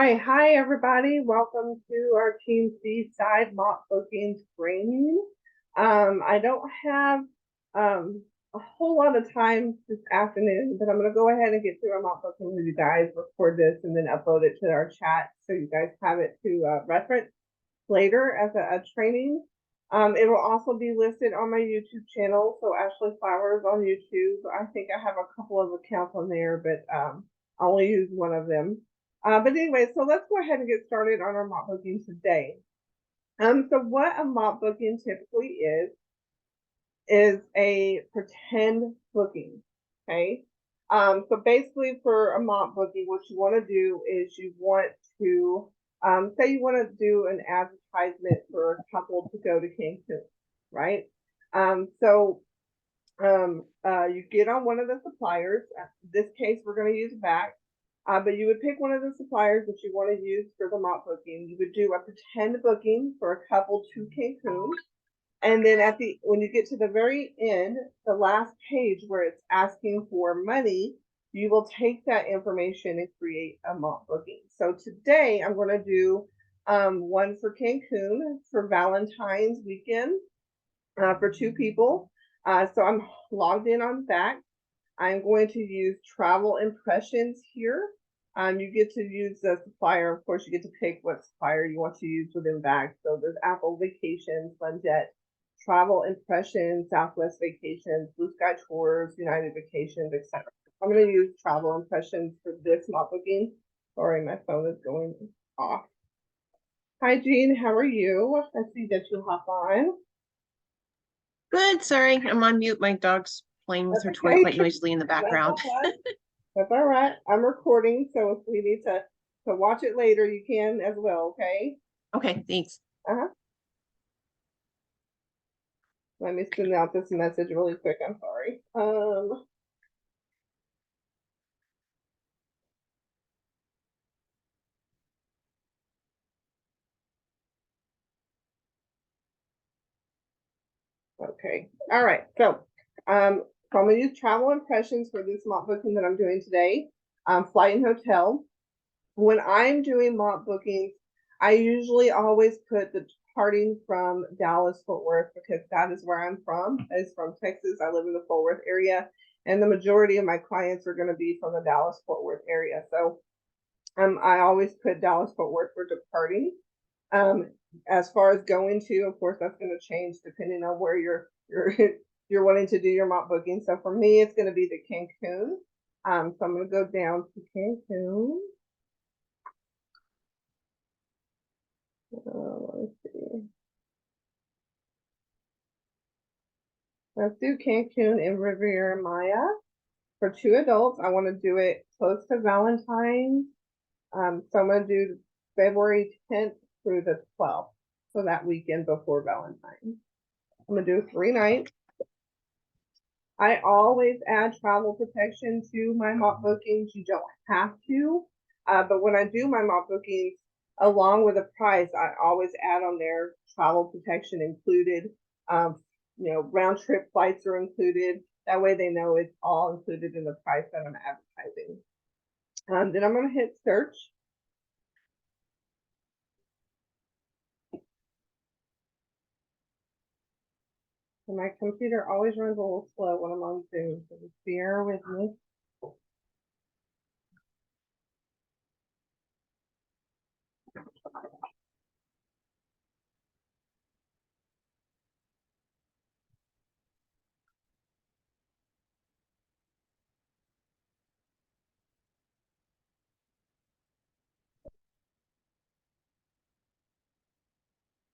right. Hi, everybody. Welcome to our Team Seaside mock booking training. I don't have a whole lot of time this afternoon, but I'm going to go ahead and get through our mock booking with you guys, record this, and then upload it to our chat so you guys have it to reference later as a training. It will also be listed on my YouTube channel. So Ashley Flowers on YouTube. I think I have a couple of accounts on there, but I only use one of them. But anyway, so let's go ahead and get started on our mock booking today. So what a mock booking typically is a pretend booking. Okay. So basically for a mock booking, what you want to do is you want to say you want to do an advertisement for a couple to go to Cancun, right? You get on one of the suppliers. In this case, we're going to use VAX. But you would pick one of the suppliers that you want to use for the mock booking. You would do a pretend booking for a couple to Cancun. And then when you get to the very end, the last page where it's asking for money, you will take that information and create a mock booking. So today I'm going to do one for Cancun for Valentine's weekend for 2 people. So I'm logged in on VAX. I'm going to use travel impressions here. You get to use the supplier. Of course, you get to pick what supplier you want to use within VAX. So there's Apple Vacations, Sunjet, Travel Impressions, Southwest Vacations, Blue Sky Tours, United Vacations, etc. I'm going to use Travel Impressions for this mock booking. Sorry, my phone is going off. Hi, Jean. How are you? I see that you hop on. Good. Sorry, I'm on mute. My dog's playing with her toy quite noisily in the background. That's all right. I'm recording, so if we need to watch it later, you can as well, okay? Okay, thanks. Let me send out this message really quick. I'm sorry. Okay. All right. So I'm going to use travel impressions for this mock booking that I'm doing today. Flight and hotel. When I'm doing mock bookings, I usually always put the departing from Dallas Fort Worth because that is where I'm from. It's from Texas. I live in the Fort Worth area, and the majority of my clients are going to be from the Dallas Fort Worth area. So I always put Dallas Fort Worth for departing. As far as going to, of course, that's going to change depending on where you're wanting to do your mock booking. So for me, it's going to be the Cancun. So I'm going to go down to Cancun. Let's see. Let's do Cancun and Riviera Maya. For 2 adults, I want to do it close to Valentine's. So I'm going to do February 10th through the 12th. So that weekend before Valentine's. I'm going to do 3 nights. I always add travel protection to my mock bookings. You don't have to. But when I do my mock bookings, along with the price, I always add on there travel protection included. Round trip flights are included. That way they know it's all included in the price that I'm advertising. Then I'm going to hit search. And my computer always runs a little slow when I'm on Zoom, so just bear with me.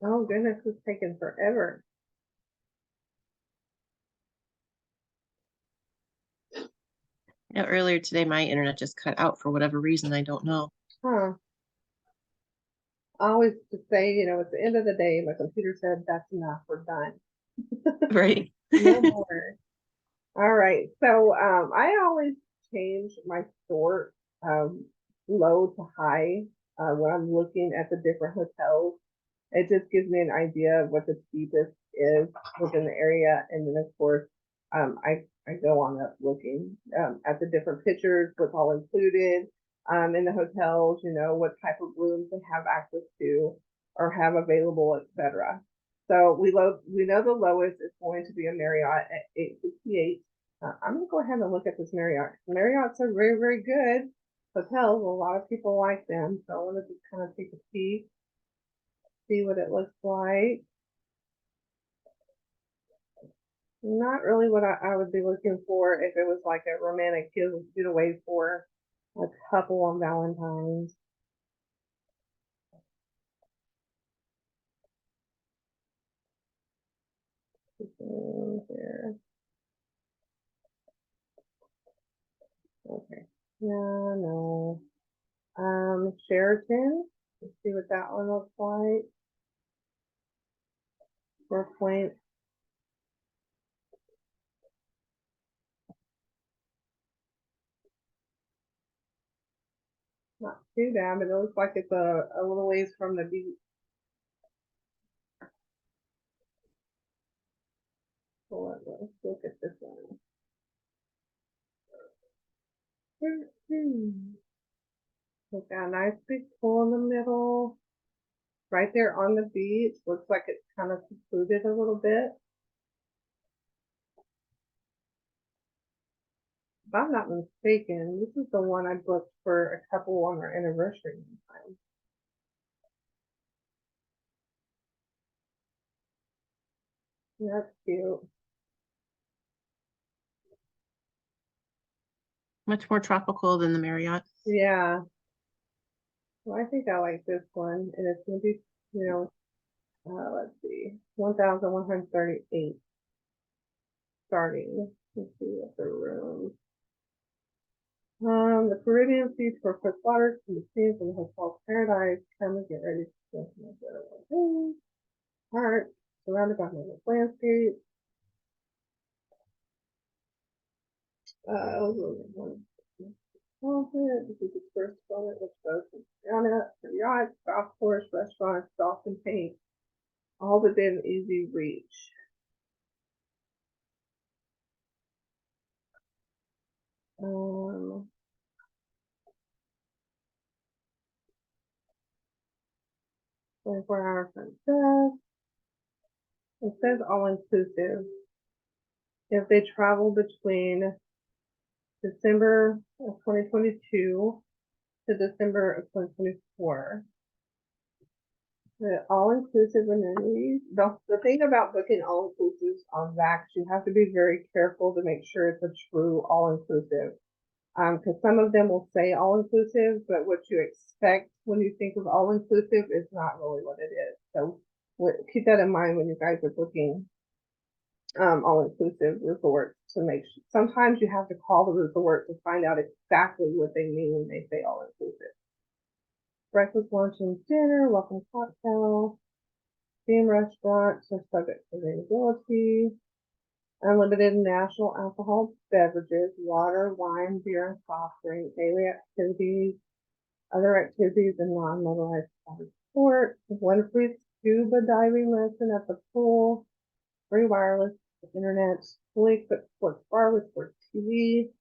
Oh goodness, it's taking forever. Earlier today, my internet just cut out for whatever reason. I don't know. Huh. I always just say, at the end of the day, my computer said, that's enough, we're done. Right. No more. All right. So I always change my sort low to high when I'm looking at the different hotels. It just gives me an idea of what the cheapest is within the area. And then, of course, I go on up looking at the different pictures, what's all included. in the hotels, you know, what type of rooms they have access to or have available, etc. So we know the lowest is going to be a Marriott at 868. I'm gonna go ahead and look at this Marriott. Marriotts are very, very good hotels. A lot of people like them. So I want to just kind of take a peek, see what it looks like. Not really what I would be looking for if it was like a romantic getaway for a couple on Valentine's. Here. Okay. Yeah, no. Sheraton. Let's see what that one looks like. 4 point. Not too bad, but it looks like it's a little ways from the beach. So let's look at this one. We've got a nice big pool in the middle. Right there on the beach. Looks like it's kind of secluded a little bit. If I'm not mistaken, this is the one I booked for a couple on our anniversary one time. That's cute. Much more tropical than the Marriott. Yeah. Well, I think I like this one, and it's gonna be, you know, let's see, 1,138 starting. Let's see what the room. The Caribbean Beach for quick water can be seen from the hotel's paradise. Come and get ready to spend my heart surrounded by magnificent landscape. This is the first moment which goes from yacht, golf course, restaurants, dolphin paint, all within easy reach. Um, 24-hour front desk. It says all inclusive. If they travel between December of 2022 to December of 2024. The all-inclusive amenities. The thing about booking all-inclusives on VAX, you have to be very careful to make sure it's a true all-inclusive. Because some of them will say all-inclusive, but what you expect when you think of all-inclusive is not really what it is. So keep that in mind when you guys are booking all-inclusive resorts to make sure. Sometimes you have to call the resort to find out exactly what they mean when they say all-inclusive. Breakfast, lunch, and dinner, welcome cocktail, theme restaurants are subject to availability, unlimited national alcohol beverages, water, wine, beer, and soft drink, daily activities, other activities, and non-motorized water sport, one free scuba diving lesson at the pool, free wireless internet, fully equipped sports bar with sports TV,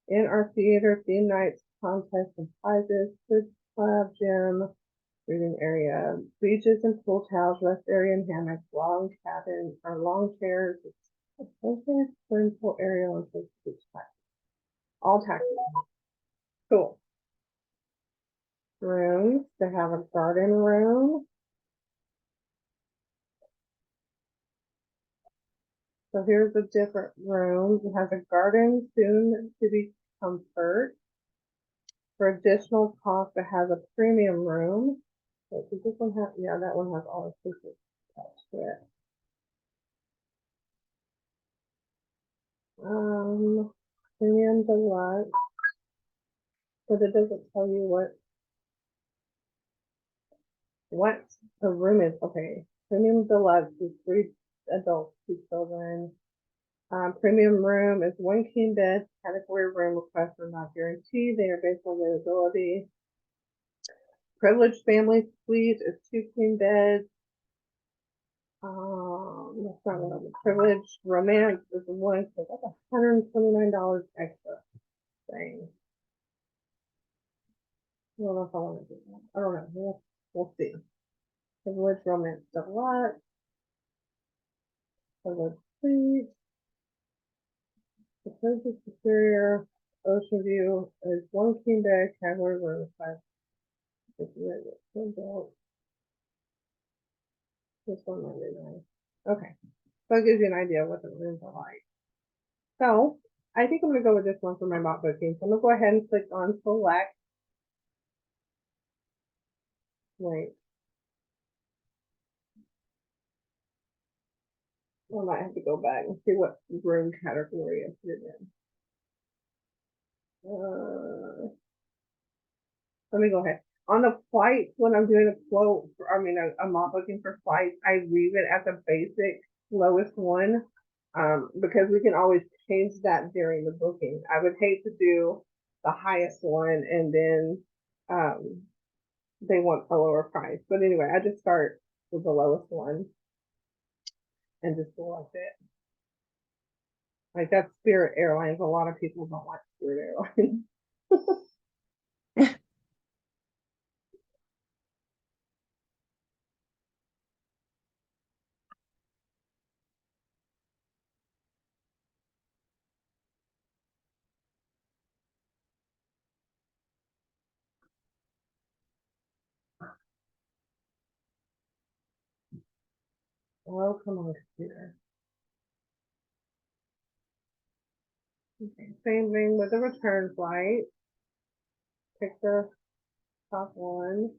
in our theater, theme nights, contests, and prizes, kids club, gym, reading area, beaches and pool towels, rest area and hammocks, long cabin or long chairs, swimming pool area, and beach taxi. All taxes. Cool. Rooms. They have a garden room. So here's a different room. It has a garden, soon to be comfort. For additional cost, it has a premium room. So does this one have? Yeah, that one has all the features attached to it. Premium deluxe, but it doesn't tell you what the room is. Okay, premium deluxe is 3 adults, 2 children. Premium room is 1 king bed, category room requests are not guaranteed. They are based on availability. Privileged family suite is 2 queen beds. That's not what I'm privileged romance is 1, so that's $129 extra thing. don't know if I want to do that. I don't know. We'll see. Privilege, romance, deluxe. Privilege, please. The princess superior. Ocean view is one king bed, category room, 5. Just this 199. Okay. So it gives you an idea of what the rooms are like. So I think I'm gonna go with this one for my mock booking. So I'm gonna go ahead and click on select. Wait. I might have to go back and see what room category I put it in. Let me go ahead. On the flights, when I'm doing a quote, a mock booking for flights, I leave it at the basic lowest one, because we can always change that during the booking. I would hate to do the highest one and then they want a lower price. But anyway, I just start with the lowest one and just select it. Like that's Spirit Airlines. A lot of people don't like Spirit Airlines. Oh, come on, computer. Okay, same thing with the return flight. Pick the top one.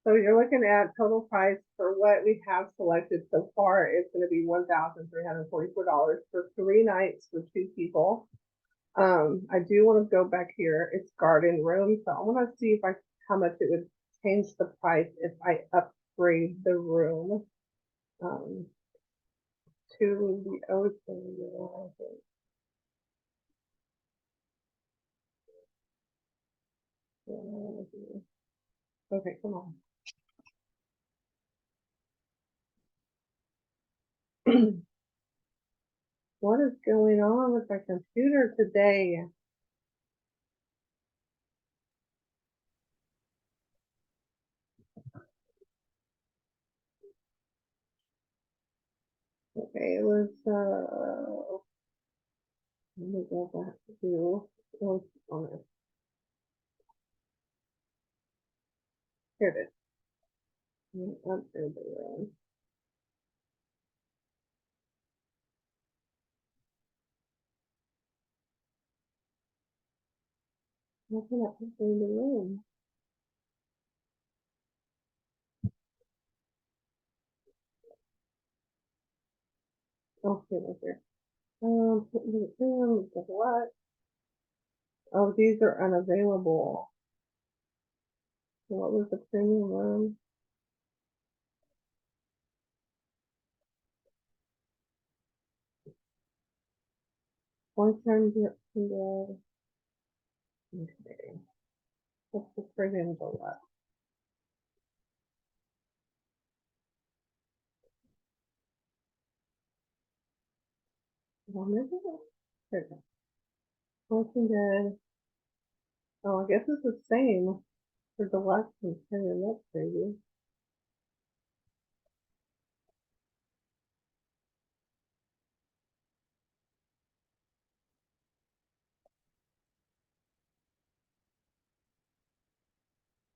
So you're looking at total price for what we have selected so far. It's going to be $1,344 for 3 nights for 2 people. I do want to go back here. It's garden room, so I want to see if how much it would change the price if I upgrade the room to the ocean. Okay, come on. What is going on with my computer today? Okay, it was let me go back to what's on it. Here it is. Upgrade the room. How can I upgrade the room? Okay, right there. Put the room, what? Oh, these are unavailable. So what was the premium room? One time the okay. What's the premium deluxe? Well, maybe here it is. Walking Dead. Oh, I guess it's the same for deluxe and premium. That's crazy.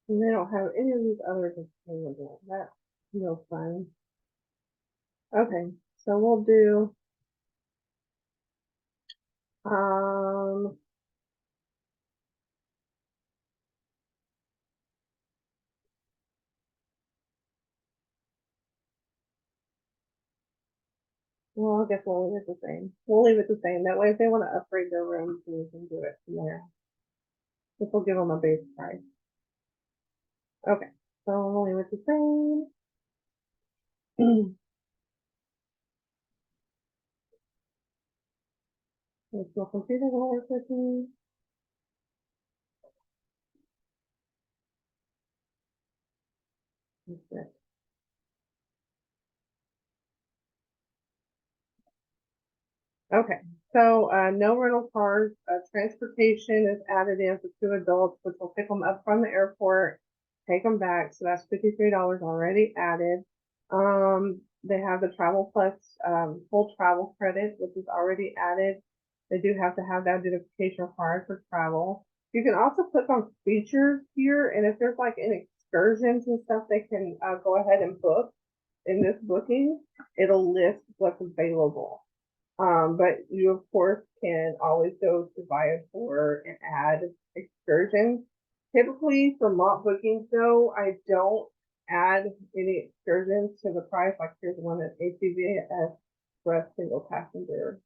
And they don't have any of these others available. That's no fun. Okay, so we'll do um well, I guess we'll leave it the same. We'll leave it the same. That way if they want to upgrade their rooms, we can do it from there. This will give them a base price. Okay, so we'll leave it the same. It's my computer gonna work with me. Okay, So, no rental cars, transportation is added in for 2 adults, which will pick them up from the airport, take them back. So that's $53 already added. They have the Travel Plus, full travel credit, which is already added. They do have to have the identification required for travel. You can also click on features here, and if there's like any excursions and stuff, they can go ahead and book in this booking. It'll list what's available. But you of course can always go to Viator and add excursions. Typically for mock bookings though, I don't add any excursions to the price. Like here's one at ACVS Express single passenger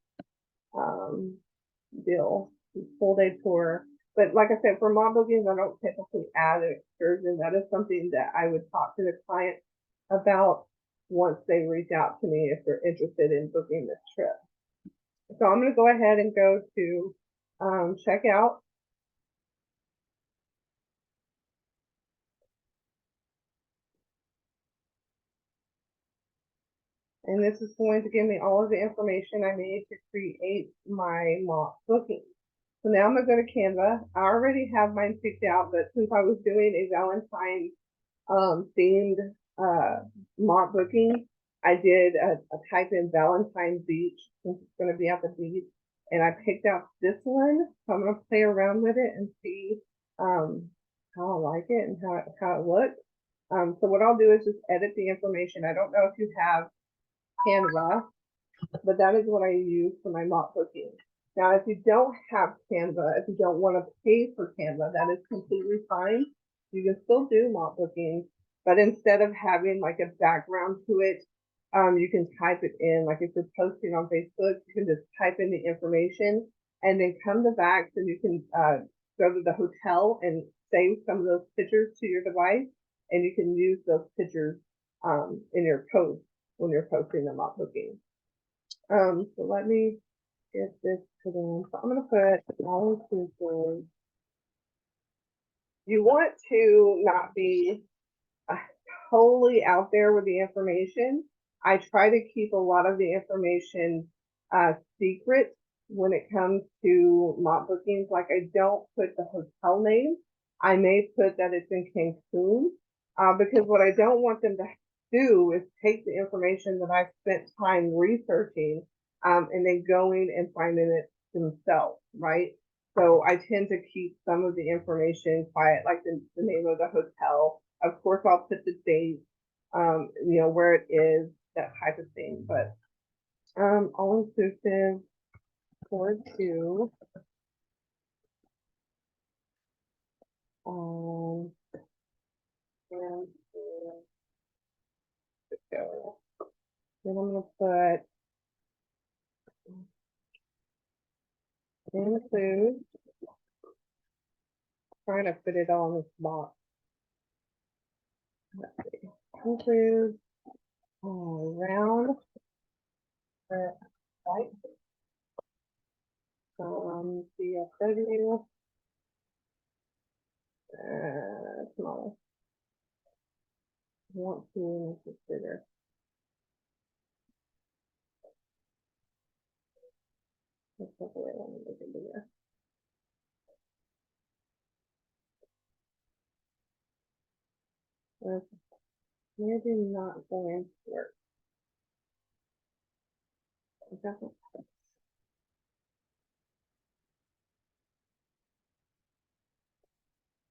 deal, full day tour. But like I said, for mock bookings, I don't typically add an excursion. That is something that I would talk to the client about once they reach out to me if they're interested in booking this trip. So I'm going to go ahead and go to checkout. And this is going to give me all of the information I need to create my mock booking. So now I'm going to go to Canva. I already have mine picked out, but since I was doing a Valentine's themed mock booking, I did a type in Valentine's Beach since it's going to be at the beach. And I picked out this one. So I'm going to play around with it and see how I like it and how it looks. So what I'll do is just edit the information. I don't know if you have Canva, but that is what I use for my mock booking. Now, if you don't have Canva, if you don't want to pay for Canva, that is completely fine. You can still do mock bookings, but instead of having like a background to it, you can type it in. Like if you're posting on Facebook, you can just type in the information and then come to VAX and you can go to the hotel and save some of those pictures to your device, and you can use those pictures in your post when you're posting the mock booking. So let me get this put in. So I'm going to put all inclusive. You want to not be totally out there with the information. I try to keep a lot of the information secret when it comes to mock bookings. Like I don't put the hotel name. I may put that it's in Cancun because what I don't want them to do is take the information that I spent time researching and then going and finding it themselves, right? So I tend to keep some of the information quiet, like the name of the hotel. Of course, I'll put the date, where it is, that type of thing. But all inclusive for two. And go. Then I'm gonna put include. Trying to put it all in this box. Let's see. Include round right. CFW. Smaller. Want to consider. Let's take away one and make it bigger. That's maybe not going to work.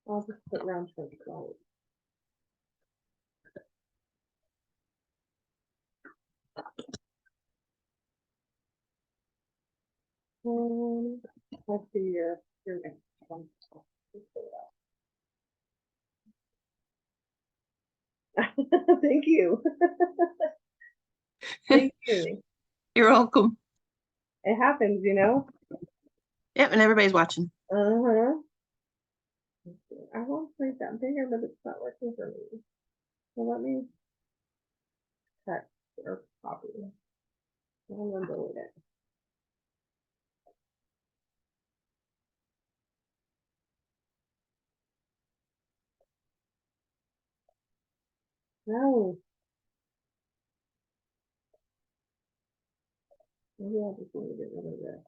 I'll just put round trip right. Let's see your next one. Thank you. Thank you. You're welcome. It happens, you know. Yep, and everybody's watching. I want to make that bigger, but it's not working for me. So let me text or copy. I'm gonna delete it. No. Maybe I just want to get rid of this.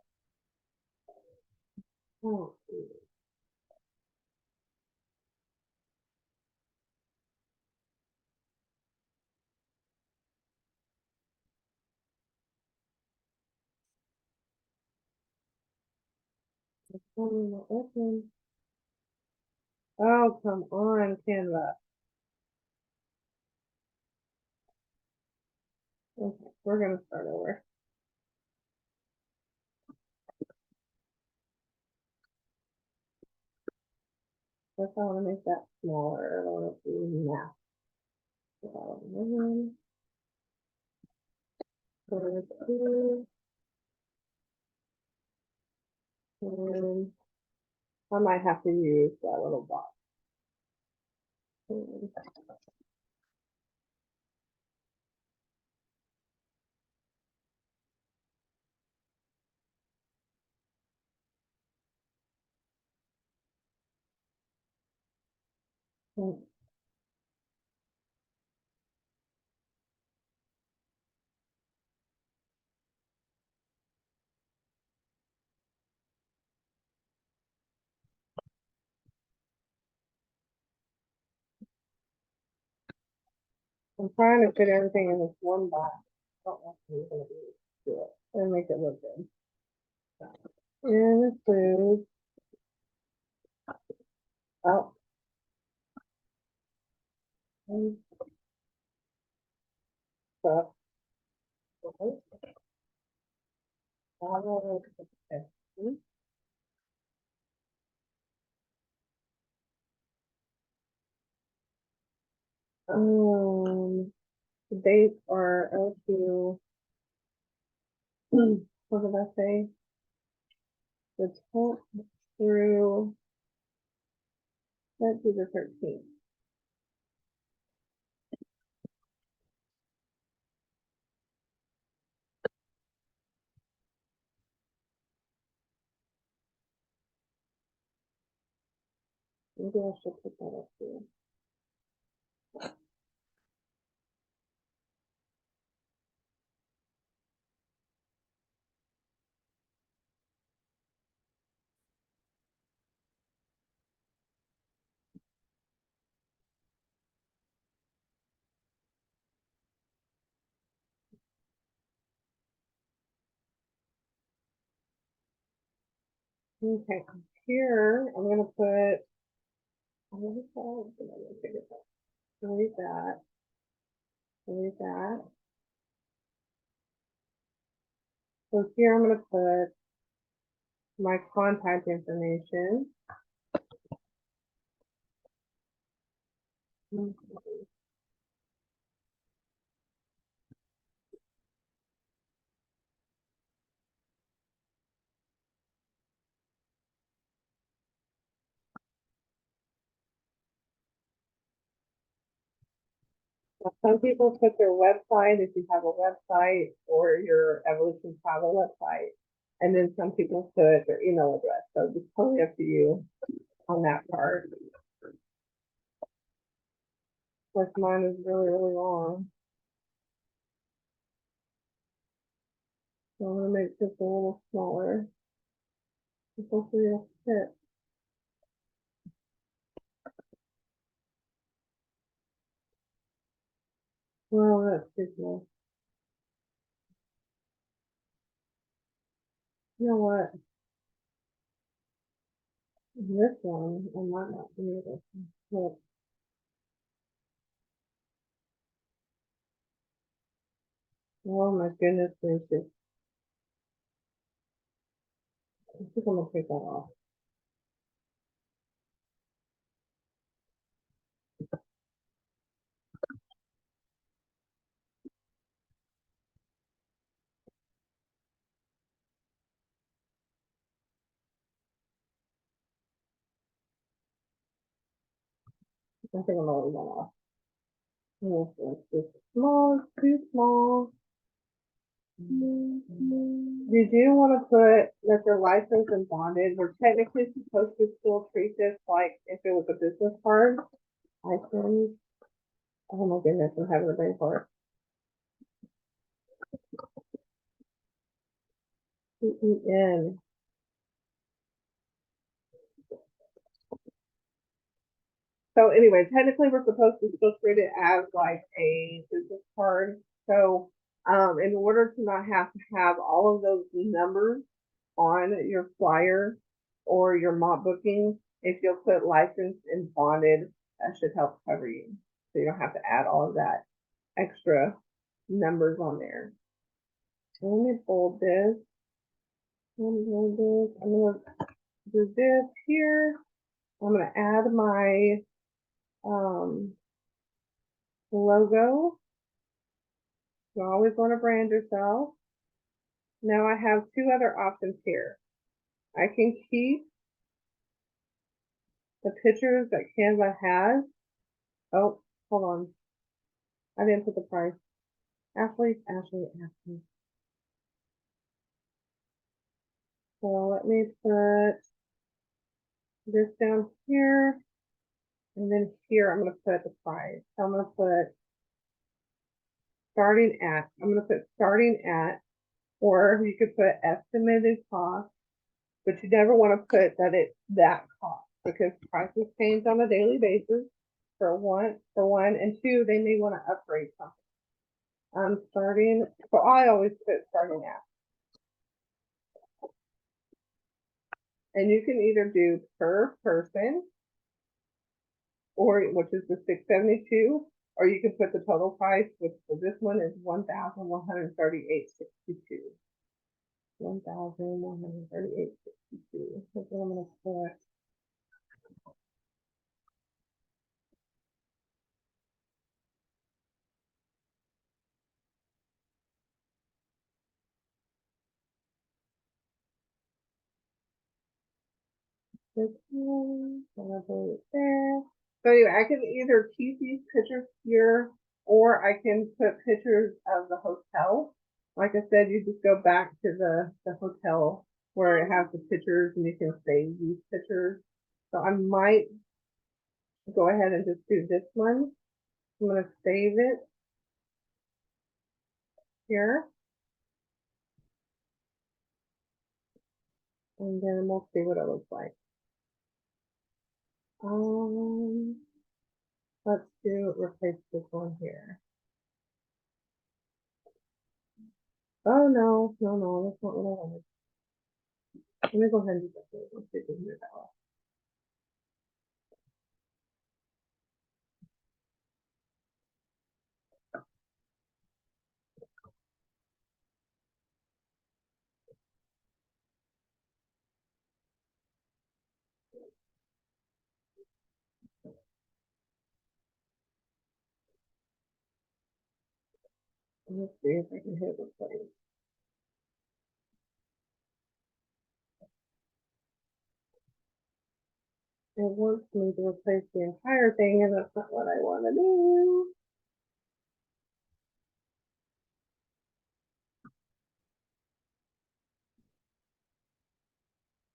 Oh, open. Oh, come on, Canva. Okay, we're gonna start over. First, I want to make that smaller. I don't want to do math. And I might have to use that little box. I'm trying to fit everything in this one box. I don't know if I'm gonna be able to do it and make it look good. And include, oh, and stuff. The dates are LQ, what did I say? The 12th through, let's do the 13th. Maybe I should put that up here. Okay, here I'm gonna put, delete that, delete that. So here I'm gonna put my contact information. Some people put their website, if you have a website, or your Evolution Travel website. And then some people put their email address. So it's totally up to you on that part. Like mine is really, really long. So I'm gonna make this a little smaller. Hopefully it'll fit. Well, that's too small. You know what? This one, I might not be able to put. Oh my goodness gracious. I think I'm gonna take that off. I think I'm gonna leave that off. Yes, it's just small, it's too small. Did you want to put that they're licensed and bonded? We're technically supposed to still treat this like if it was a business card. License. Oh my goodness, I'm having a brain fart. CEN. So anyway, technically we're supposed to still treat it as like a business card. So in order to not have to have all of those numbers on your flyer or your mop booking, if you'll put licensed and bonded, that should help cover you. So you don't have to add all of that extra numbers on there. So let me fold this. I'm gonna do this here. I'm gonna add my logo. You always want to brand yourself. Now I have two other options here. I can keep the pictures that Canva has. Oh, hold on. I didn't put the price. Ashley. So let me put this down here. And then here I'm going to put the price. So I'm going to put starting at. I'm going to put starting at, or you could put estimated cost, but you never want to put that it's that cost because prices change on a daily basis. For one, and two, they may want to upgrade something. Starting, so I always put starting at. And you can either do per person, or which is the $672, or you can put the total price, which for this one is $1,138.62. $1,138.62. That's what I'm gonna put. This one, gonna put it there. So anyway, I can either keep these pictures here, or I can put pictures of the hotel. Like I said, you just go back to the hotel where it has the pictures and you can save these pictures. So I might go ahead and just do this one. I'm gonna save it here. And then we'll see what it looks like. Let's replace this one here. Oh no, that's not what I wanted. Let me go ahead and do this. Let's see if we can do it that way. Let's see if I can hit replace. It wants me to replace the entire thing, and that's not what I want to do.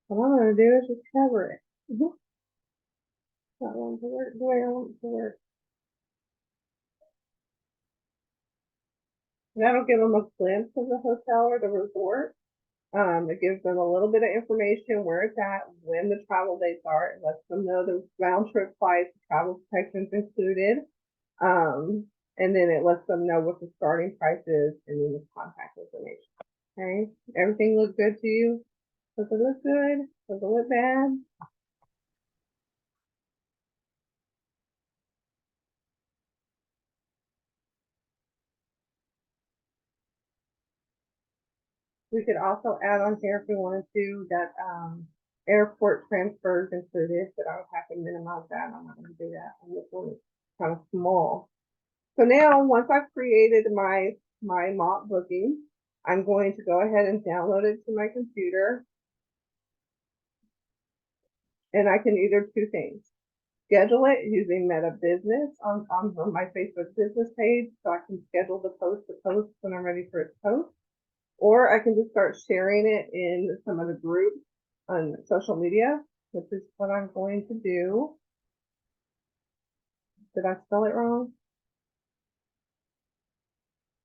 What I'm going to do is just cover it. That one to work the way I want it to work. That'll give them a glimpse of the hotel or the resort. It gives them a little bit of information where it's at, when the travel dates are. It lets them know the round trip flights, travel protections included. And then it lets them know what the starting price is and then the contact information. Okay, everything looks good to you? Does it look good? Does it look bad? We could also add on here if we wanted to that airport transfers included, but I would have to minimize that. I'm not going to do that. And this one is kind of small. So now once I've created my mop booking, I'm going to go ahead and download it to my computer. And I can either two things. Schedule it using Meta Business on my Facebook business page, so I can schedule the post to post when I'm ready for it to post. Or I can just start sharing it in some of the groups on social media, which is what I'm going to do. Did I spell it wrong?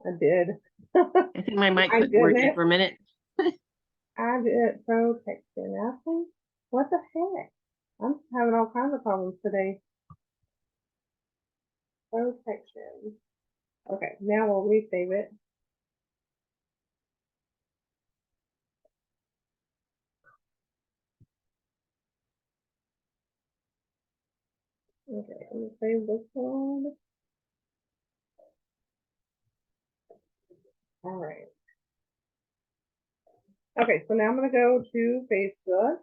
I did. I think my mic I quit working didn't. for a minute. I did. Protection, Ashley. What the heck? I'm having all kinds of problems today. protection. Okay, now we'll resave it. Okay, I'm gonna save this one. All right. Okay, so now I'm gonna go to Facebook.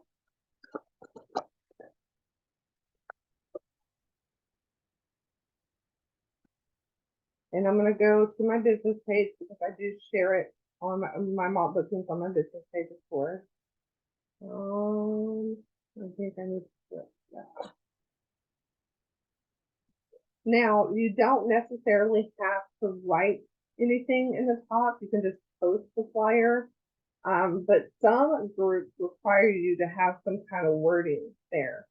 And I'm gonna go to my business page because I do share it on my malt bookings on my business page, of course. I think I need to do that. Now, you don't necessarily have to write anything in the top. You can just post the flyer. But some groups require you to have some kind of wording there.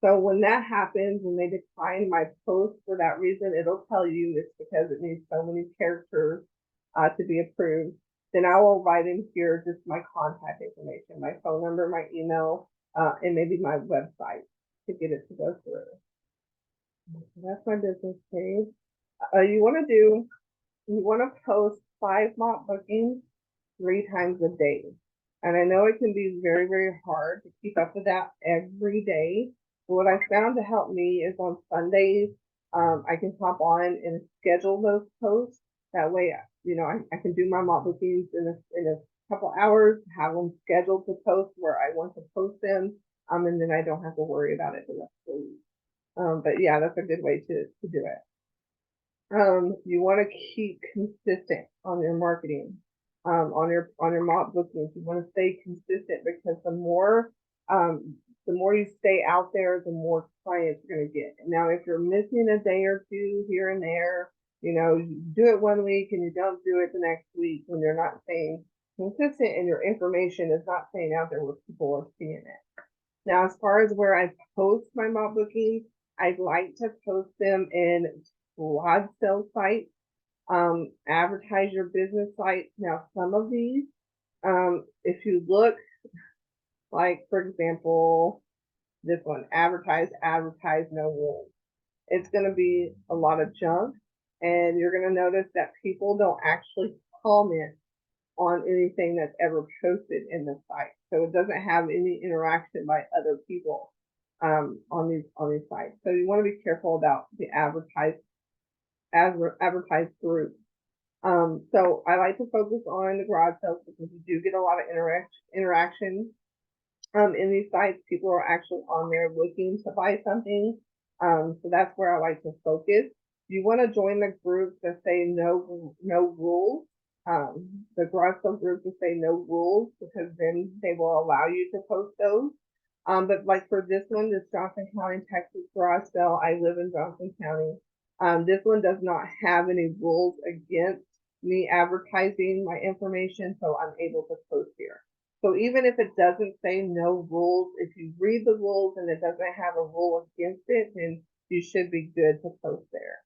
So when that happens and they decline my post for that reason, it'll tell you it's because it needs so many characters to be approved. Then I will write in here just my contact information, my phone number, my email, and maybe my website to get it to go through. So that's my business page. You want to post 5 mock bookings 3 times a day. And I know it can be very, very hard to keep up with that every day. But what I found to help me is on Sundays, I can hop on and schedule those posts. That way, I can do my mock bookings in a couple hours, have them scheduled to post where I want to post them. And then I don't have to worry about it the rest of the week. But yeah, that's a good way to do it. You want to keep consistent on your marketing, on your mock bookings. You want to stay consistent because the more you stay out there, the more clients you're going to get. Now, if you're missing a day or two here and there, you do it one week and you don't do it the next week when you're not staying consistent and your information is not staying out there where people are seeing it. Now, as far as where I post my mock bookings, I'd like to post them in broad sale sites, advertise your business site. Now, some of these, if you look, like for example, this one, advertise, no rules. It's going to be a lot of junk, and you're going to notice that people don't actually comment on anything that's ever posted in the site. So it doesn't have any interaction by other people on these sites. So you want to be careful about the advertised groups. So I like to focus on the garage sales because you do get a lot of interaction in these sites. People are actually on there looking to buy something. So that's where I like to focus. You want to join the groups that say no rules. The garage sale groups that say no rules because then they will allow you to post those. But like for this one, this Johnson County, Texas garage sale, I live in Johnson County. This one does not have any rules against me advertising my information, so I'm able to post here. So even if it doesn't say no rules, if you read the rules and it doesn't have a rule against it, then you should be good to post there.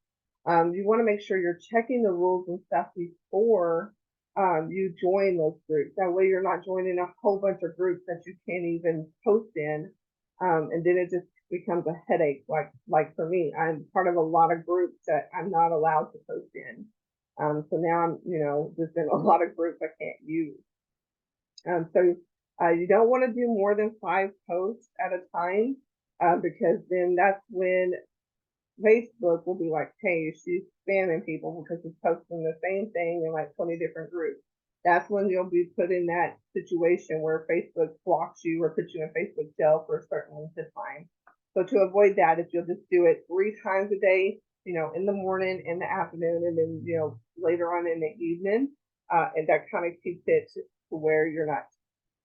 You want to make sure you're checking the rules and stuff before you join those groups. That way you're not joining a whole bunch of groups that you can't even post in. And then it just becomes a headache. Like for me, I'm part of a lot of groups that I'm not allowed to post in. So now I'm, just in a lot of groups I can't use. So you don't want to do more than 5 posts at a time because then that's when Facebook will be like, hey, she's spamming people because she's posting the same thing in like 20 different groups. That's when you'll be put in that situation where Facebook blocks you or puts you in Facebook jail for a certain length of time. So to avoid that, if you'll just do it 3 times a day, in the morning, in the afternoon, and then, later on in the evening, and that kind of keeps it to where you're not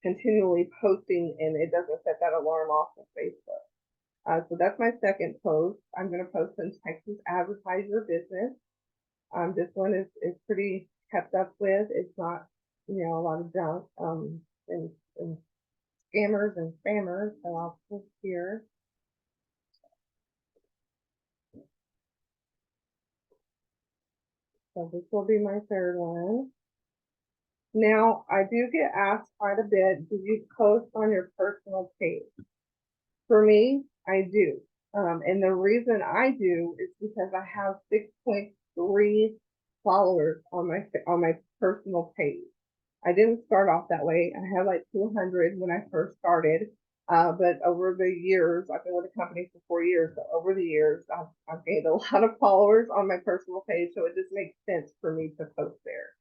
continually posting and it doesn't set that alarm off of Facebook. So that's my second post. I'm going to post in Texas Advertise Your Business. This one is pretty kept up with. It's not, a lot of junk and scammers and spammers. So I'll post here. So this will be my third one. Now, I do get asked quite a bit, do you post on your personal page? For me, I do. And the reason I do is because I have 6.3 followers on my personal page. I didn't start off that way. I had like 200 when I first started. But over the years, I've been with the company for 4 years. So over the years, I've gained a lot of followers on my personal page. So it just makes sense for me to post there.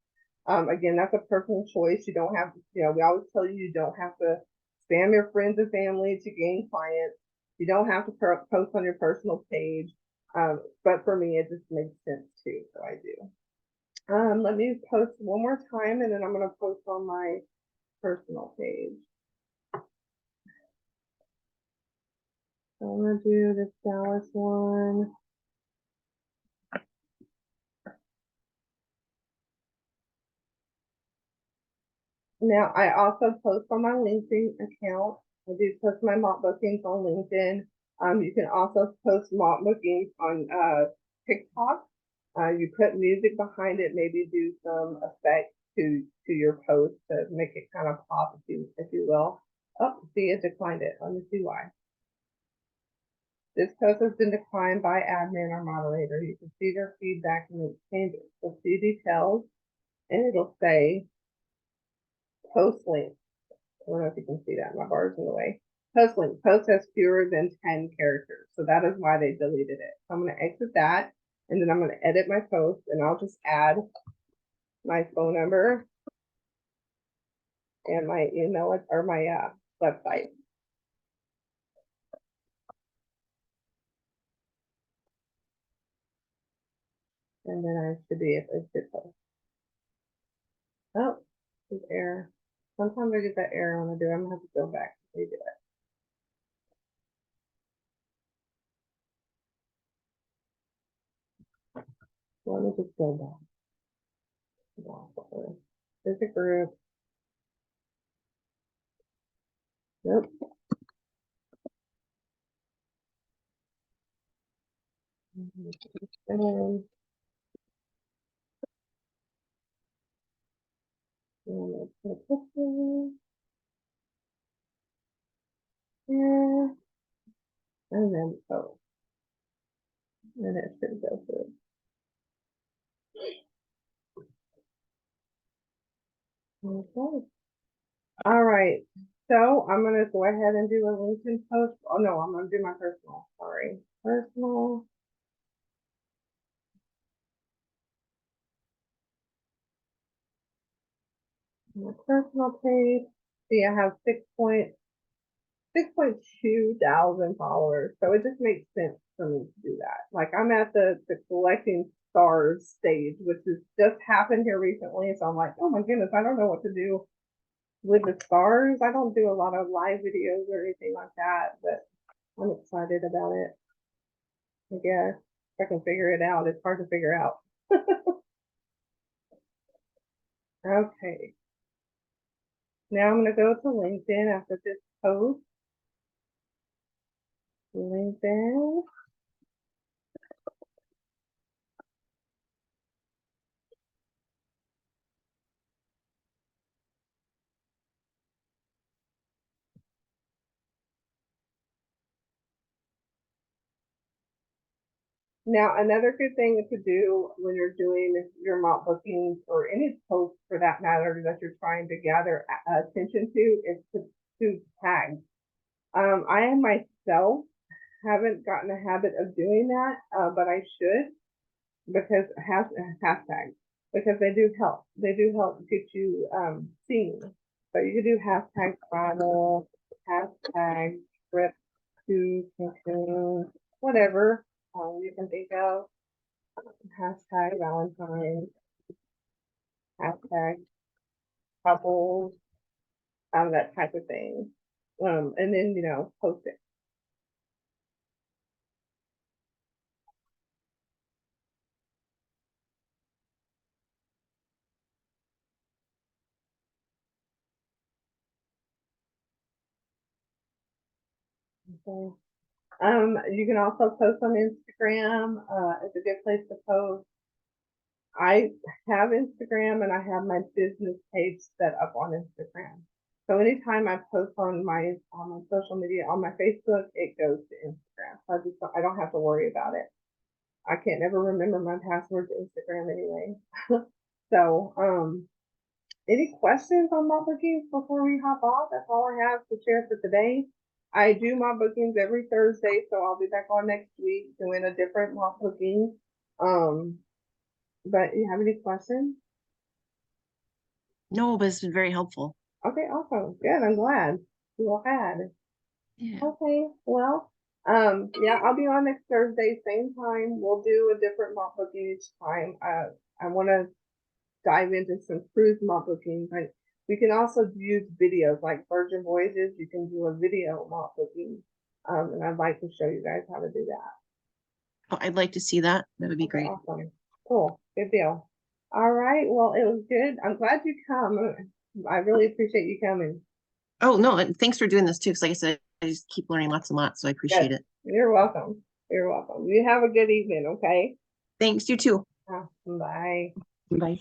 Again, that's a personal choice. You don't have to, we always tell you, you don't have to spam your friends and family to gain clients. You don't have to post on your personal page. But for me, it just makes sense too. So I do. Let me post one more time and then I'm going to post on my personal page. So I'm going to do this Dallas one. Now, I also post on my LinkedIn account. I do post my mock bookings on LinkedIn. You can also post mock bookings on TikTok. You put music behind it, maybe do some effect to your post to make it kind of pop, if you will. Oh, see, it declined it. Let me see why. This post has been declined by admin or moderator. You can see their feedback and make changes. So see details, and it'll say post link. I don't know if you can see that. My bar's in the way. Post link. Post has fewer than 10 characters. So that is why they deleted it. So I'm going to exit that, and then I'm going to edit my post, and I'll just add my phone number and my email or my website. And then I should be able to post. Oh, there's error. Sometimes I get that error when I do it. I'm going to have to go back and redo it. Let me just go back. There's a group. Nope. And then put a picture here. And then post. And it should go through. Okay. All right. So I'm going to go ahead and do a LinkedIn post. Oh, no, I'm going to do my personal. Sorry. Personal. My personal page. See, I have 6.2 thousand followers. So it just makes sense for me to do that. Like I'm at the collecting stars stage, which has just happened here recently. So I'm like, oh my goodness, I don't know what to do with the stars. I don't do a lot of live videos or anything like that, but I'm excited about it. I guess if I can figure it out. It's hard to figure out. Okay. Now I'm going to go to LinkedIn after this post. LinkedIn. Now, another good thing to do when you're doing your mock bookings or any post for that matter that you're trying to gather attention to is to tag. I myself haven't gotten a habit of doing that, but I should because hashtags because they do help. They do help get you seen. So you can do hashtag travel, hashtag trip to Cancun, whatever you can think of. Hashtag Valentine's, hashtag couples, that type of thing. And then, post it. Okay. You can also post on Instagram. It's a good place to post. I have Instagram and I have my business page set up on Instagram. So anytime I post on my social media, on my Facebook, it goes to Instagram. so I don't have to worry about it. I can't never remember my password to Instagram anyway. So, any questions on my bookings before we hop off? That's all I have to share for today. I do my bookings every Thursday, so I'll be back on next week doing a different mock booking. But you have any questions? No, but it's been very helpful. Okay, awesome. Good. I'm glad you had. Yeah. Okay, well, yeah, I'll be on next Thursday, same time. We'll do a different mock booking each time. I want to dive into some cruise mock bookings. Like we can also use videos like Virgin Voyages. You can do a video mock booking. And I'd like to show you guys how to do that. Oh, I'd like to see that. That would be Okay, great. awesome. Cool. Good deal. All right. Well, it was good. I'm glad you come. I really appreciate you coming. Oh, no, and thanks for doing this too, because like I said, I just keep learning lots and lots, so I appreciate Good. it. You're welcome. You're welcome. You have a good evening, okay? Thanks, you too. Bye. Bye.